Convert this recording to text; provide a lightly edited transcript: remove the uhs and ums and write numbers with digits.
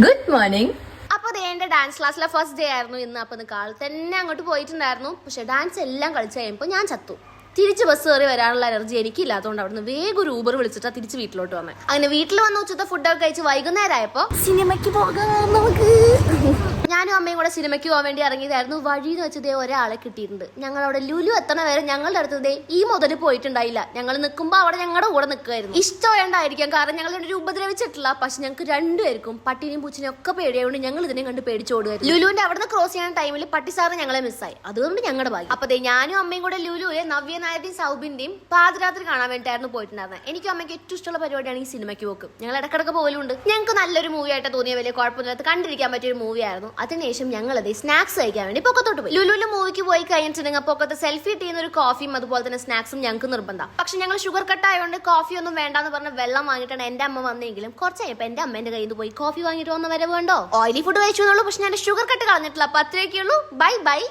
Good morning. അപ്പോൾ എന്റെ dance ക്ലാസ്സിലെ ഫസ്റ്റ് ഡേ ആയിരുന്നു ഇന്ന്. അപ്പോൾ കാൾ തന്നെ അങ്ങോട്ട് പോയിട്ടുണ്ടായിരുന്നു. പക്ഷെ ഡാൻസ് എല്ലാം കളിച്ച് കഴിയുമ്പോൾ ഞാൻ ചത്തു. തിരിച്ച് ബസ് കയറി വരാനുള്ള എനർജി എനിക്കില്ലാത്തതുകൊണ്ട് അവിടുന്ന് വേഗം ഒരു ഊബർ വിളിച്ചിട്ടാ തിരിച്ച് വീട്ടിലോട്ട് വന്നത്. അങ്ങനെ വീട്ടിൽ വന്ന് ഉച്ചത്തെ ഫുഡൊക്കെ കഴിച്ച് വൈകുന്നേരമായപ്പോ സിനിമയ്ക്ക് പോകാം നമുക്ക്. ഞാനും അമ്മയും കൂടെ സിനിമയ്ക്ക് പോകാൻ വേണ്ടി ഇറങ്ങിയതായിരുന്നു. വഴിന്ന് വെച്ചതേ ഒരാളെ കിട്ടിയിട്ടുണ്ട്. ഞങ്ങൾ അവിടെ ലുലു എത്തണ വരെ ഞങ്ങളുടെ അടുത്തതേ ഈ മുതല് പോയിട്ടുണ്ടായില്ല. ഞങ്ങൾ നിൽക്കുമ്പോൾ അവിടെ ഞങ്ങളുടെ കൂടെ നിൽക്കുമായിരുന്നു. ഇഷ്ടമായിരിക്കാം, കാരണം ഞങ്ങൾ ഒരു ഉപദ്രവിച്ചിട്ടില്ല. പക്ഷെ ഞങ്ങൾക്ക് രണ്ടുപേർക്കും പട്ടിനെയും പൂച്ചിനെയും ഒക്കെ പേടിയായതുകൊണ്ട് ഞങ്ങൾ ഇതിനെ കണ്ട് പേടിച്ചോടുമായിരുന്നു. ലുലുവിന്റെ അവിടെ ക്രോസ് ചെയ്യുന്ന ടൈമിൽ പട്ടിസാറ് ഞങ്ങളെ മിസ്സായി. അതുകൊണ്ട് ഞങ്ങളുടെ ഭാഗ്യം. അപ്പൊ ഞാനും അമ്മയും കൂടെ ലുലുവിലെ നവ്യനായരുടെയും സൗബിന്റെയും പാതിരാത്രി കാണാൻ വേണ്ടിയിട്ടായിരുന്നു പോയിട്ടുണ്ടായിരുന്നത്. എനിക്കും അമ്മയ്ക്ക് ഏറ്റവും ഇഷ്ടമുള്ള പരിപാടിയാണ് ഈ സിനിമയ്ക്ക് പോക്ക്. ഞങ്ങൾ ഇടക്കിടക്ക് പോലുണ്ട്. ഞങ്ങൾക്ക് നല്ലൊരു മൂവി ആയിട്ട് തോന്നിയ വലിയ കുഴപ്പമില്ലാത്ത കണ്ടിരിക്കാൻ പറ്റിയ ഒരു മൂവി ആയിരുന്നു. അതിനുശേഷം ഞങ്ങൾ അതേ സ്നാക്സ് കഴിക്കാൻ വേണ്ടി പൊക്കത്തോട്ട് പോയി. ലുലുവിലെ മൂവിക്ക് പോയി കഴിഞ്ഞിട്ടുണ്ടെങ്കിൽ പൊക്കത്ത് സെൽഫി ചെയ്യുന്ന ഒരു കോഫിയും അതുപോലെ തന്നെ സ്നാക്സും ഞങ്ങൾക്ക് നിർബന്ധം. പക്ഷെ ഞങ്ങൾ ഷുഗർ കട്ട് ആയതുകൊണ്ട് കോഫി ഒന്നും വേണ്ടാന്ന് പറഞ്ഞ് വെള്ളം വാങ്ങിയിട്ടാണ് എന്റെ അമ്മ വന്നെങ്കിലും കുറച്ച് കഴിഞ്ഞപ്പോൾ എന്റെ അമ്മേന്റെ കയ്യിൽ നിന്ന് പോയി കോഫി വാങ്ങിയിട്ട് വന്ന വരെ വേണ്ടോ. ഓയിലി ഫുഡ് കഴിച്ചു എന്നുള്ളൂ. പക്ഷെ ഞാൻ ഷുഗർ കട്ട് കളഞ്ഞിട്ടില്ല. 10 രൂപയ്ക്കുള്ളൂ. Bye by.